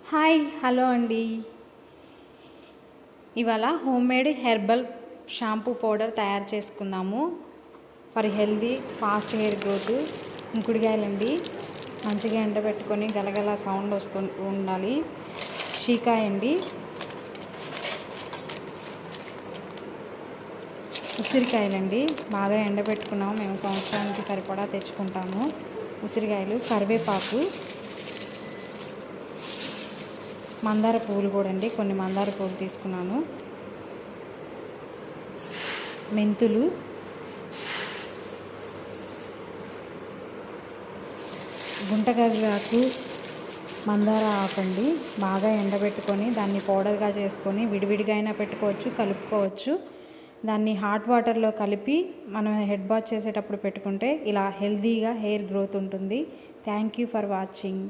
Hi hello అండి. ఇవాళ homemade herbal shampoo powder తయారు చేసుకుందాము. For healthy fast hair growth. ఇంకుడుకాయలండి, మంచిగా ఎండబెట్టుకొని గలగల సౌండ్ ఉండాలి. షీకాయ అండి, ఉసిరికాయలండి, బాగా ఎండబెట్టుకున్నాము. మేము సంవత్సరానికి సరిపడా తెచ్చుకుంటాము. ఉసిరికాయలు, కరివేపాకు, మందార పువ్వులు కూడా అండి, కొన్ని మందార పువ్వులు తీసుకున్నాను. మెంతులు, గుంటకరివేపాకు, మందార ఆకండి, బాగా ఎండబెట్టుకొని దాన్ని పౌడర్గా చేసుకొని విడివిడిగా అయినా పెట్టుకోవచ్చు, కలుపుకోవచ్చు. దాన్ని హాట్ వాటర్లో కలిపి మనం హెడ్ బాత్ చేసేటప్పుడు పెట్టుకుంటే ఇలా హెల్తీగా హెయిర్ గ్రోత్ ఉంటుంది. Thank you for watching.